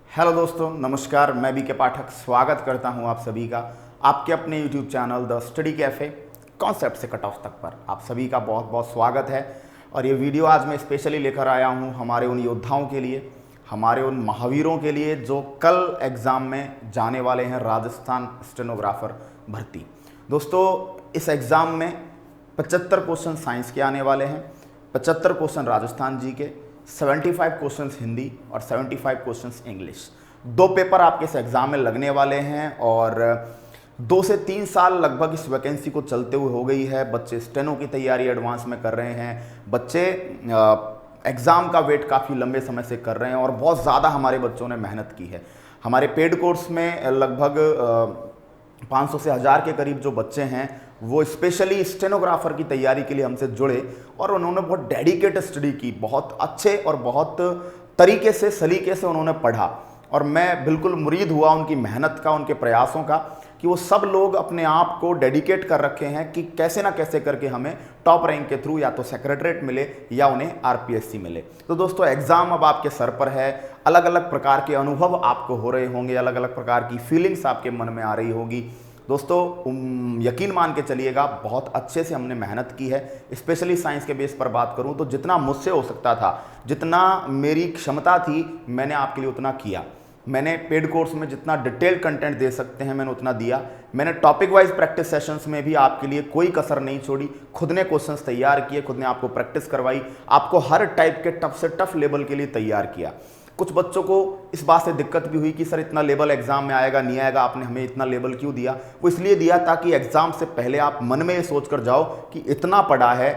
Hello दोस्तों, नमस्कार। मैं बी के पाठक स्वागत करता हूं आप सभी का आपके अपने YouTube channel the study cafe concept से कट ऑफ तक पर आप सभी का बहुत बहुत स्वागत है। और ये वीडियो आज मैं स्पेशली लेकर आया हूं हमारे उन योद्धाओं के लिए, हमारे उन महावीरों के लिए जो कल एग्ज़ाम में जाने वाले हैं राजस्थान स्टेनोग्राफर भर्ती। दोस्तों, इस एग्ज़ाम में 75 क्वेश्चन साइंस के आने वाले हैं, 75 क्वेश्चन राजस्थान जी के, 75 क्वेश्चंस हिंदी और 75 क्वेश्चंस इंग्लिश। दो पेपर आपके इस एग्ज़ाम में लगने वाले हैं और 2 से 3 साल लगभग इस वैकेंसी को चलते हुए हो गई है। बच्चे स्टेनो की तैयारी एडवांस में कर रहे हैं, बच्चे एग्ज़ाम का वेट काफ़ी लंबे समय से कर रहे हैं और बहुत ज़्यादा हमारे बच्चों ने मेहनत की है। हमारे पेड कोर्स में लगभग 500 से 1000 के करीब जो बच्चे हैं वो स्पेशली स्टेनोग्राफर की तैयारी के लिए हमसे जुड़े और उन्होंने बहुत डेडिकेट स्टडी की, बहुत अच्छे और बहुत तरीके से सलीके से उन्होंने पढ़ा और मैं बिल्कुल मुरीद हुआ उनकी मेहनत का, उनके प्रयासों का कि वो सब लोग अपने आप को डेडिकेट कर रखे हैं कि कैसे ना कैसे करके हमें टॉप रैंक के थ्रू या तो सेक्रेटरीट मिले या उन्हें आरपीएससी मिले। तो दोस्तों, एग्ज़ाम अब आपके सर पर है, अलग अलग प्रकार के अनुभव आपको हो रहे होंगे, अलग अलग प्रकार की फीलिंग्स आपके मन में आ रही होगी। दोस्तों, यकीन मान के चलिएगा, बहुत अच्छे से हमने मेहनत की है। स्पेशली साइंस के बेस पर बात करूं तो जितना मुझसे हो सकता था, जितना मेरी क्षमता थी, मैंने आपके लिए उतना किया। मैंने पेड कोर्स में जितना डिटेल कंटेंट दे सकते हैं मैंने उतना दिया। मैंने टॉपिक वाइज प्रैक्टिस सेशंस में भी आपके लिए कोई कसर नहीं छोड़ी। खुद ने क्वेश्चंस तैयार किए, खुद ने आपको प्रैक्टिस करवाई, आपको हर टाइप के टफ से टफ लेवल के लिए तैयार किया। कुछ बच्चों को इस बात से दिक्कत भी हुई कि सर इतना लेवल एग्जाम में आएगा नहीं आएगा, आपने हमें इतना लेवल क्यों दिया? वो इसलिए दिया ताकि एग्जाम से पहले आप मन में ये सोच कर जाओ कि इतना पढ़ा है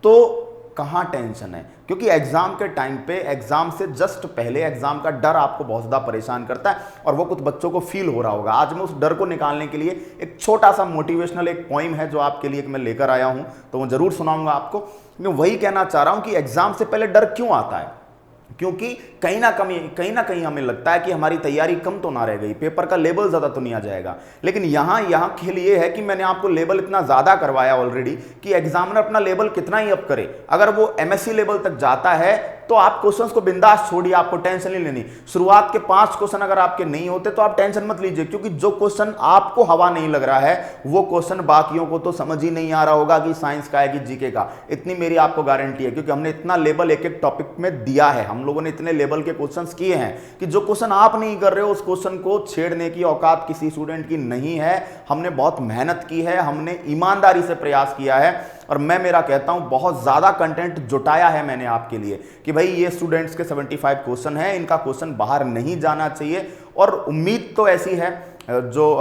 तो कहाँ टेंशन है। क्योंकि एग्जाम के टाइम पे, एग्जाम से जस्ट पहले एग्जाम का डर आपको बहुत ज़्यादा परेशान करता है और वो कुछ बच्चों को फील हो रहा होगा। आज मैं उस डर को निकालने के लिए एक छोटा सा मोटिवेशनल एक पोइम है जो आपके लिए मैं लेकर आया हूँ, तो वो जरूर सुनाऊंगा आपको। मैं वही कहना चाह रहा हूँ कि एग्जाम से पहले डर क्यों आता है, क्योंकि कहीं ना कहीं हमें लगता है कि हमारी तैयारी कम तो ना रह गई, पेपर का लेवल ज़्यादा तो नहीं आ जाएगा। लेकिन यहाँ खेल ये है कि मैंने आपको लेवल इतना ज़्यादा करवाया ऑलरेडी कि एग्जामिनर अपना लेवल कितना ही अप करे, अगर वो एमएससी लेवल तक जाता है तो आप क्वेश्चंस को बिंदास छोड़िए, आपको टेंशन नहीं लेनी। शुरुआत के 5 क्वेश्चन अगर आपके नहीं होते तो आप टेंशन मत लीजिए, क्योंकि जो क्वेश्चन आपको हवा नहीं लग रहा है वो क्वेश्चन बाकियों को तो समझ ही नहीं आ रहा होगा कि साइंस का है कि जीके का। इतनी मेरी आपको गारंटी है, क्योंकि हमने इतना लेवल एक एक टॉपिक में दिया है। हम लोगों ने इतने लेवल के क्वेश्चंस किए हैं कि जो क्वेश्चन आप नहीं कर रहे हो उस क्वेश्चन को छेड़ने की औकात किसी स्टूडेंट की नहीं है। हमने बहुत मेहनत की है, हमने ईमानदारी से प्रयास किया है और मैं मेरा कहता हूं बहुत ज्यादा कंटेंट जुटाया है मैंने आपके लिए कि भाई ये स्टूडेंट्स के 75 क्वेश्चन है, इनका क्वेश्चन बाहर नहीं जाना चाहिए। और उम्मीद तो ऐसी है, जो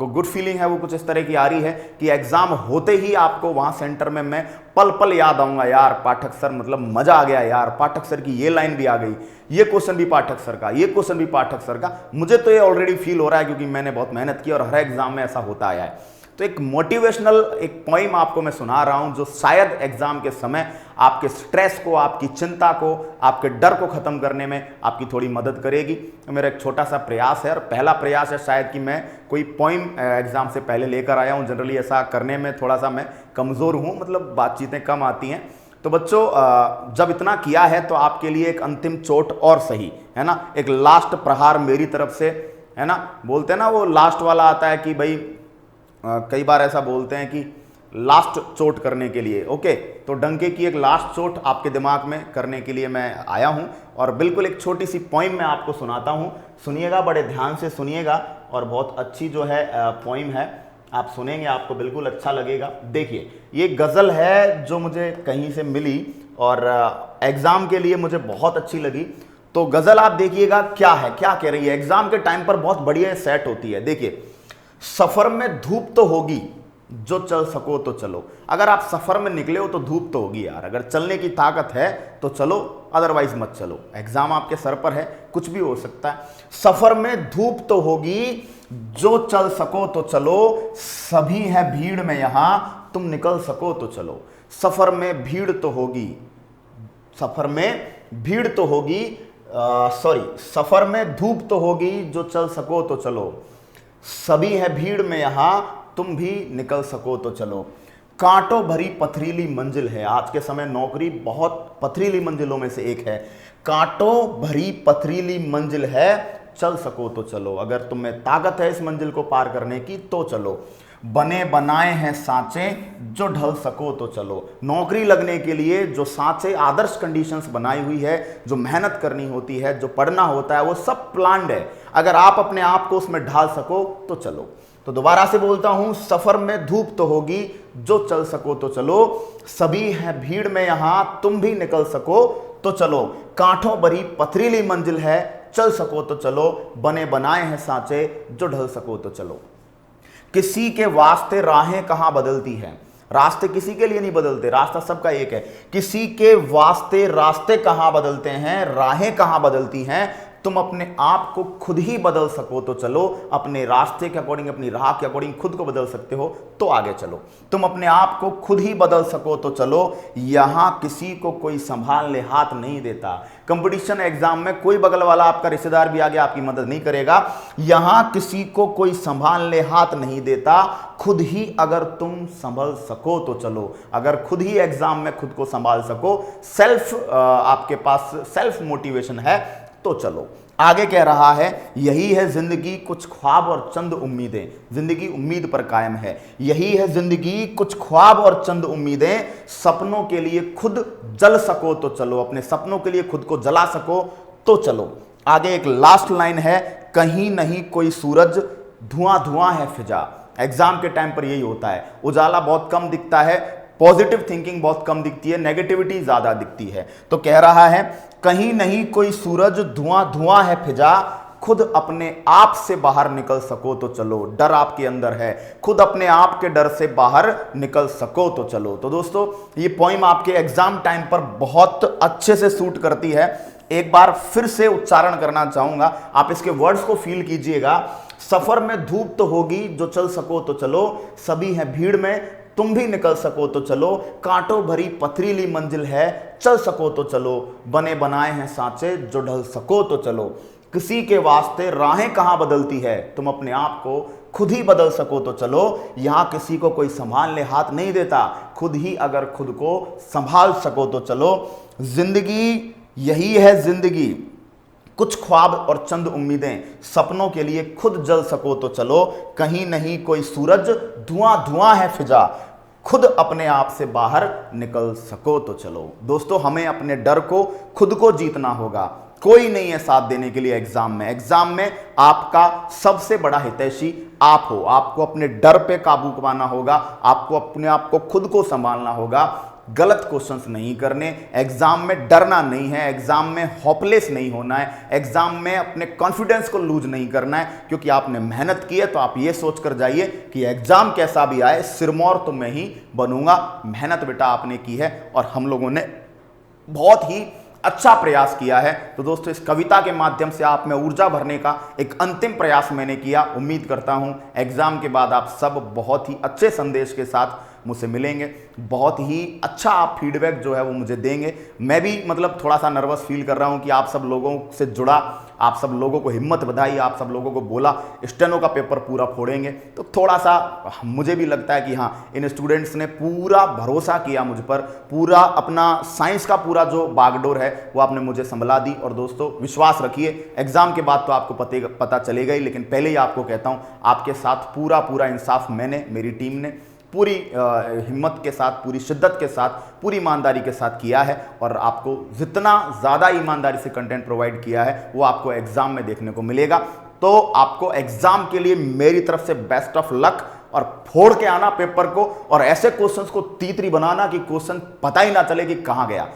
गुड फीलिंग है वो कुछ इस तरह की आ रही है कि एग्जाम होते ही आपको वहां सेंटर में मैं पल पल याद आऊंगा, यार पाठक सर, मतलब मजा आ गया यार, पाठक सर की ये लाइन भी आ गई, ये क्वेश्चन भी पाठक सर का, ये क्वेश्चन भी पाठक सर का। मुझे तो ये ऑलरेडी फील हो रहा है क्योंकि मैंने बहुत मेहनत की और हर एग्जाम में ऐसा होता आया है। तो एक मोटिवेशनल एक पोइम आपको मैं सुना रहा हूं जो शायद एग्जाम के समय आपके स्ट्रेस को, आपकी चिंता को, आपके डर को खत्म करने में आपकी थोड़ी मदद करेगी। तो मेरा एक छोटा सा प्रयास है और पहला प्रयास है शायद कि मैं कोई पोइम एग्जाम से पहले लेकर आया हूं। जनरली ऐसा करने में थोड़ा सा मैं कमज़ोर हूं, मतलब बातचीतें कम आती हैं। तो बच्चों, जब इतना किया है तो आपके लिए एक अंतिम चोट और सही है ना, एक लास्ट प्रहार मेरी तरफ से, है ना। बोलते हैं ना वो लास्ट वाला आता है कि भाई कई बार ऐसा बोलते हैं कि लास्ट चोट करने के लिए, ओके, तो डंके की एक लास्ट चोट आपके दिमाग में करने के लिए मैं आया हूं और बिल्कुल एक छोटी सी पोइम मैं आपको सुनाता हूं। सुनिएगा, बड़े ध्यान से सुनिएगा और बहुत अच्छी जो है पोइम है, आप सुनेंगे आपको बिल्कुल अच्छा लगेगा। देखिए, ये गज़ल है जो मुझे कहीं से मिली और एग्ज़ाम के लिए मुझे बहुत अच्छी लगी। तो गज़ल आप देखिएगा क्या है, क्या कह रही है। एग्ज़ाम के टाइम पर बहुत बढ़िया सेट होती है। देखिए, सफर में धूप तो होगी, जो चल सको तो चलो। अगर आप सफर में निकले हो तो धूप तो होगी यार, अगर चलने की ताकत है तो चलो, अदरवाइज मत चलो। एग्जाम आपके सर पर है, कुछ भी हो सकता है। सफर में धूप तो होगी, जो चल सको तो चलो, सभी है भीड़ में यहां, तुम निकल सको तो चलो। सफर में भीड़ तो होगी, सफर में भीड़ तो होगी, सफर में धूप तो होगी, जो चल सको तो चलो, सभी है भीड़ में यहां, तुम भी निकल सको तो चलो। कांटों भरी पथरीली मंजिल है, आज के समय नौकरी बहुत पथरीली मंजिलों में से एक है। कांटों भरी पथरीली मंजिल है, चल सको तो चलो, अगर तुम में ताकत है इस मंजिल को पार करने की तो चलो, बने बनाए हैं सांचे जो ढल सको तो चलो। नौकरी लगने के लिए जो सांचे, आदर्श कंडीशंस बनाई हुई है, जो मेहनत करनी होती है, जो पढ़ना होता है, वो सब प्लान्ड है। अगर आप अपने आप को उसमें ढाल सको तो चलो। तो दोबारा से बोलता हूं, सफर में धूप तो होगी, जो चल सको तो चलो, सभी हैं भीड़ में यहां, तुम भी निकल सको तो चलो। कांटों भरी पथरीली मंजिल है, चल सको तो चलो, बने बनाए हैं सांचे जो ढल सको तो चलो। किसी के वास्ते राहें कहां बदलती हैं, रास्ते किसी के लिए नहीं बदलते, रास्ता सबका एक है। किसी के वास्ते रास्ते कहां बदलते हैं, राहें कहां बदलती हैं, तुम अपने आप को खुद ही बदल सको तो चलो। अपने रास्ते के अकॉर्डिंग, अपनी राह के अकॉर्डिंग खुद को बदल सकते हो तो आगे चलो। तुम अपने आप को खुद ही बदल सको तो चलो, यहां किसी को कोई संभालने हाथ नहीं देता। कंपटीशन एग्जाम में कोई बगल वाला आपका रिश्तेदार भी आगे आपकी मदद नहीं करेगा। यहां किसी को कोई संभालने हाथ नहीं देता, खुद ही अगर तुम संभल सको तो चलो। अगर खुद ही एग्जाम में खुद को संभाल सको, आपके पास सेल्फ मोटिवेशन है तो चलो। आगे कह रहा है, यही है जिंदगी कुछ ख्वाब और चंद उम्मीदें। जिंदगी उम्मीद पर कायम है। यही है जिंदगी कुछ ख्वाब और चंद उम्मीदें, सपनों के लिए खुद जल सको तो चलो। अपने सपनों के लिए खुद को जला सको तो चलो। आगे एक लास्ट लाइन है, कहीं नहीं कोई सूरज, धुआं धुआं है फिजा। एग्जाम के टाइम पर यही होता है, उजाला बहुत कम दिखता है, पॉजिटिव थिंकिंग बहुत कम दिखती है, नेगेटिविटी ज्यादा दिखती है। तो कह रहा है, कहीं नहीं कोई सूरज, धुआं धुआं है फिजा, खुद अपने आप से बाहर निकल सको तो चलो। डर आपके अंदर है, खुद अपने आप के डर से बाहर निकल सको तो चलो। तो दोस्तों, ये पोइम आपके एग्जाम टाइम पर बहुत अच्छे से सूट करती है। एक बार फिर से उच्चारण करना चाहूंगा, आप इसके वर्ड्स को फील कीजिएगा। सफर में धूप तो होगी, जो चल सको तो चलो, सभी हैं भीड़ में, तुम भी निकल सको तो चलो। कांटों भरी पथरीली मंजिल है, चल सको तो चलो, बने बनाए हैं सांचे जो ढल सको तो चलो। किसी के वास्ते राहें कहां बदलती है, तुम अपने आप को खुद ही बदल सको तो चलो। यहां किसी को कोई संभालने हाथ नहीं देता, खुद ही अगर खुद को संभाल सको तो चलो। जिंदगी यही है जिंदगी कुछ ख्वाब और चंद उम्मीदें, सपनों के लिए खुद जल सको तो चलो। कहीं नहीं कोई सूरज, धुआं धुआं है फिजा, खुद अपने आप से बाहर निकल सको तो चलो। दोस्तों, हमें अपने डर को खुद को जीतना होगा। कोई नहीं है साथ देने के लिए एग्जाम में। एग्जाम में आपका सबसे बड़ा हितैषी आप हो। आपको अपने डर पे काबू पाना होगा, आपको अपने आप को खुद को संभालना होगा। गलत क्वेश्चंस नहीं करने, एग्जाम में डरना नहीं है, एग्जाम में होपलेस नहीं होना है, एग्जाम में अपने कॉन्फिडेंस को लूज नहीं करना है। क्योंकि आपने मेहनत की है तो आप ये सोच कर जाइए कि एग्जाम कैसा भी आए, सिरमौर तो मैं ही बनूंगा। मेहनत बेटा आपने की है और हम लोगों ने बहुत ही अच्छा प्रयास किया है। तो दोस्तों, इस कविता के माध्यम से आप में ऊर्जा भरने का एक अंतिम प्रयास मैंने किया। उम्मीद करता हूं एग्जाम के बाद आप सब बहुत ही अच्छे संदेश के साथ मुझसे मिलेंगे, बहुत ही अच्छा आप फीडबैक जो है वो मुझे देंगे। मैं भी थोड़ा सा नर्वस फील कर रहा हूं कि आप सब लोगों से जुड़ा, आप सब लोगों को हिम्मत बधाई, आप सब लोगों को बोला स्टेनो का पेपर पूरा फोड़ेंगे, तो थोड़ा सा मुझे भी लगता है कि हाँ, इन स्टूडेंट्स ने पूरा भरोसा किया मुझ पर, पूरा अपना साइंस का पूरा जो बागडोर है वो आपने मुझे संभला दी। और दोस्तों, विश्वास रखिए, एग्जाम के बाद तो आपको पता चलेगा ही, लेकिन पहले ही आपको कहता हूँ, आपके साथ पूरा इंसाफ मैंने, मेरी टीम ने पूरी हिम्मत के साथ, पूरी शिद्दत के साथ, पूरी ईमानदारी के साथ किया है। और आपको जितना ज़्यादा ईमानदारी से कंटेंट प्रोवाइड किया है वो आपको एग्जाम में देखने को मिलेगा। तो आपको एग्जाम के लिए मेरी तरफ से बेस्ट ऑफ लक, और फोड़ के आना पेपर को, और ऐसे क्वेश्चंस को तीतरी बनाना कि क्वेश्चन पता ही ना चले कि कहाँ गया।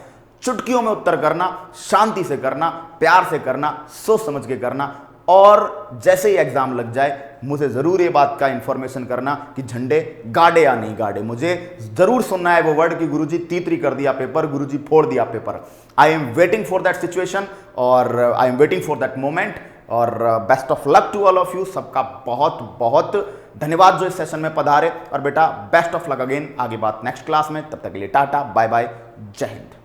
चुटकियों में उत्तर करना, शांति से करना, प्यार से करना, सोच समझ के करना, और जैसे ही एग्जाम लग जाए मुझे जरूर ये बात का इंफॉर्मेशन करना कि झंडे गाड़े या नहीं गाड़े। मुझे जरूर सुनना है वो वर्ड कि गुरुजी तीतरी कर दिया पेपर, गुरुजी फोड़ दिया paper. I am waiting for that situation, और I am waiting for that moment. और best of luck to all of you. सबका बहुत बहुत धन्यवाद जो इस सेशन में पधारे। और बेटा, बेस्ट ऑफ लक अगेन। आगे बात नेक्स्ट क्लास में, तब तक के लिए टाटा बाय बाय, जय हिंद।